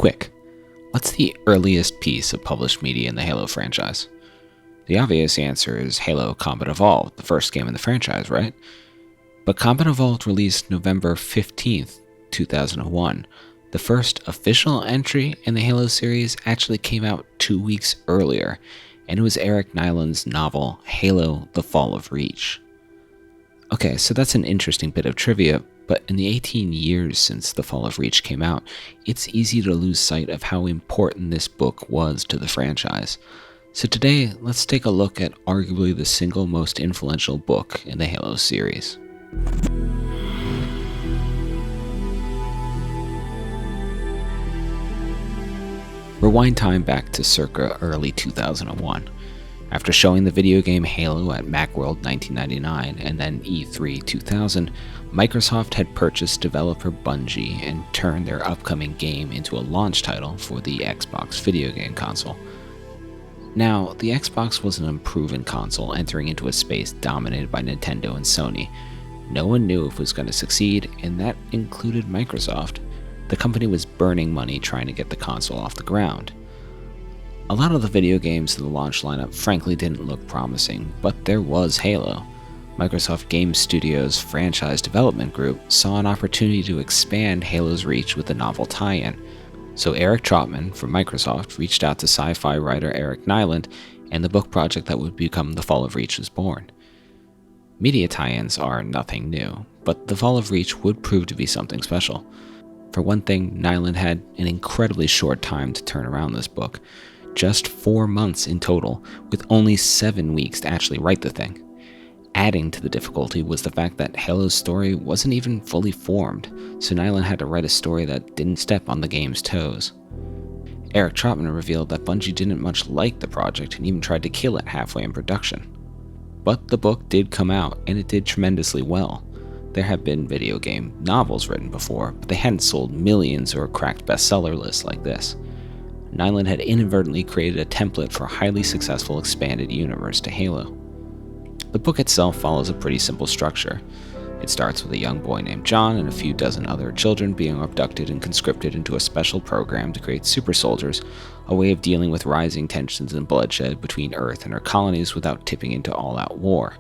quick, what's the earliest piece of published media in the Halo franchise? The obvious answer is Halo Combat Evolved, the first game in the franchise, right? But Combat Evolved released November 15th, 2001. The first official entry in the Halo series actually came out 2 weeks earlier, and it was Eric Nyland's novel Halo: The Fall of Reach. Okay, so that's an interesting bit of trivia, but in the 18 years since The Fall of Reach came out, it's easy to lose sight of how important this book was to the franchise. So today, let's take a look at arguably the single most influential book in the Halo series. Rewind time back to circa early 2001. After showing the video game Halo at Macworld 1999 and then E3 2000, Microsoft had purchased developer Bungie and turned their upcoming game into a launch title for the Xbox video game console. Now, the Xbox was an unproven console entering into a space dominated by Nintendo and Sony. No one knew if it was going to succeed, and that included Microsoft. The company was burning money trying to get the console off the ground. A lot of the video games in the launch lineup frankly didn't look promising, but there was Halo. Microsoft Game Studios' franchise development group saw an opportunity to expand Halo's reach with a novel tie-in. So Eric Trautmann from Microsoft reached out to sci-fi writer Eric Nyland, and the book project that would become The Fall of Reach was born. Media tie-ins are nothing new, but The Fall of Reach would prove to be something special. For one thing, Nyland had an incredibly short time to turn around this book. Just 4 months in total, with only 7 weeks to actually write the thing. Adding to the difficulty was the fact that Halo's story wasn't even fully formed, so Nyland had to write a story that didn't step on the game's toes. Eric Trautmann revealed that Bungie didn't much like the project and even tried to kill it halfway in production. But the book did come out, and it did tremendously well. There have been video game novels written before, but they hadn't sold millions or cracked bestseller lists like this. Nyland had inadvertently created a template for a highly successful expanded universe to Halo. The book itself follows a pretty simple structure. It starts with a young boy named John and a few dozen other children being abducted and conscripted into a special program to create super soldiers, a way of dealing with rising tensions and bloodshed between Earth and her colonies without tipping into all-out war.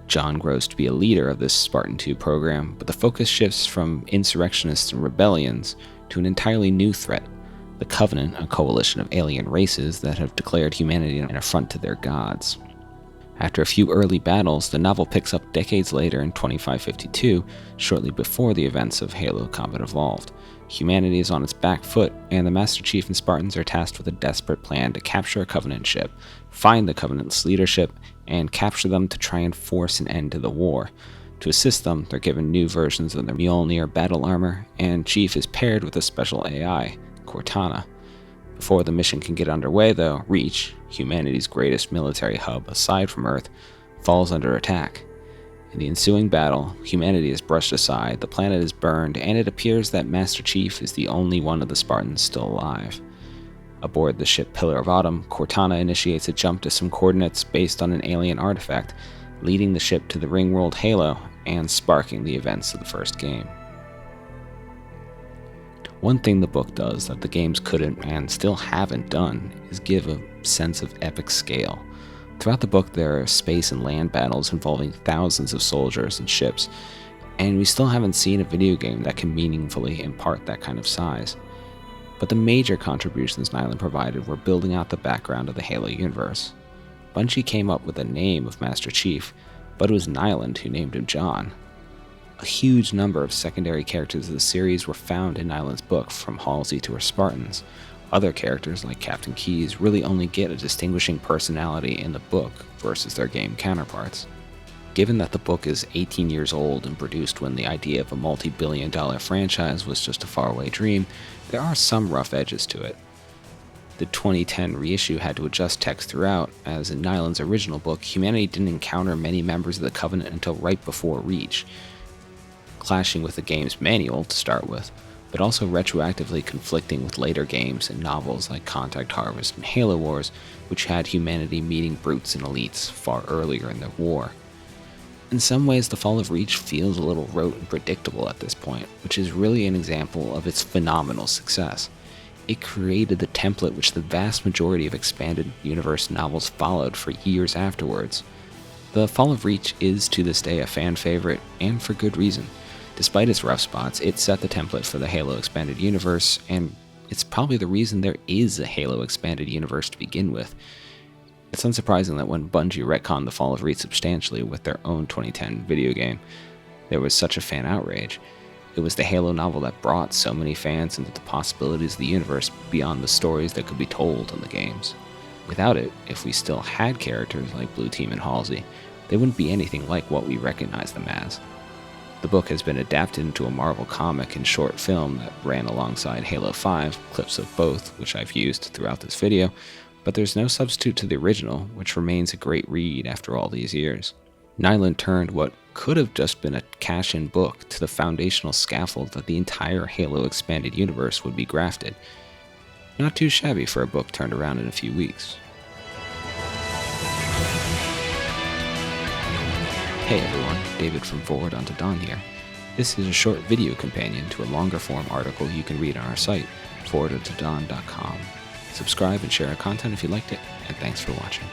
John grows to be a leader of this Spartan 2 program, but the focus shifts from insurrectionists and rebellions to an entirely new threat. The Covenant, a coalition of alien races that have declared humanity an affront to their gods. After a few early battles, the novel picks up decades later in 2552, shortly before the events of Halo Combat Evolved. Humanity is on its back foot, and the Master Chief and Spartans are tasked with a desperate plan to capture a Covenant ship, find the Covenant's leadership, and capture them to try and force an end to the war. To assist them, they're given new versions of their Mjolnir battle armor, and Chief is paired with a special AI, Cortana. Before the mission can get underway, though, Reach, humanity's greatest military hub aside from Earth, falls under attack. In the ensuing battle, humanity is brushed aside, the planet is burned, and it appears that Master Chief is the only one of the Spartans still alive. Aboard the ship Pillar of Autumn, Cortana initiates a jump to some coordinates based on an alien artifact, leading the ship to the ring-world Halo and sparking the events of the first game. One thing the book does that the games couldn't and still haven't done is give a sense of epic scale. Throughout the book, there are space and land battles involving thousands of soldiers and ships, and we still haven't seen a video game that can meaningfully impart that kind of size. But the major contributions Nyland provided were building out the background of the Halo universe. Bungie came up with the name of Master Chief, but it was Nyland who named him John. A huge number of secondary characters of the series were found in Nyland's book, from Halsey to her Spartans. Other characters, like Captain Keyes, really only get a distinguishing personality in the book versus their game counterparts. Given that the book is 18 years old and produced when the idea of a multi-billion-dollar franchise was just a faraway dream, there are some rough edges to it. The 2010 reissue had to adjust text throughout, as in Nyland's original book, humanity didn't encounter many members of the Covenant until right before Reach, clashing with the game's manual to start with, but also retroactively conflicting with later games and novels like Contact Harvest and Halo Wars, which had humanity meeting brutes and elites far earlier in the war. In some ways, The Fall of Reach feels a little rote and predictable at this point, which is really an example of its phenomenal success. it created the template which the vast majority of expanded universe novels followed for years afterwards. The Fall of Reach is to this day a fan favorite, and for good reason. Despite its rough spots, it set the template for the Halo expanded universe, and it's probably the reason there is a Halo expanded universe to begin with. It's unsurprising that when Bungie retconned the Fall of Reach substantially with their own 2010 video game, there was such a fan outrage. It was the Halo novel that brought so many fans into the possibilities of the universe beyond the stories that could be told in the games. Without it, if we still had characters like Blue Team and Halsey, they wouldn't be anything like what we recognize them as. The book has been adapted into a Marvel comic and short film that ran alongside Halo 5, clips of both, which I've used throughout this video, but there's no substitute to the original, which remains a great read after all these years. Nyland turned what could have just been a cash-in book to the foundational scaffold that the entire Halo expanded universe would be grafted. Not too shabby for a book turned around in a few weeks. Hey everyone, David from Forward Unto Dawn here. This is a short video companion to a longer form article you can read on our site, forwarduntodawn.com. Subscribe and share our content if you liked it, and thanks for watching.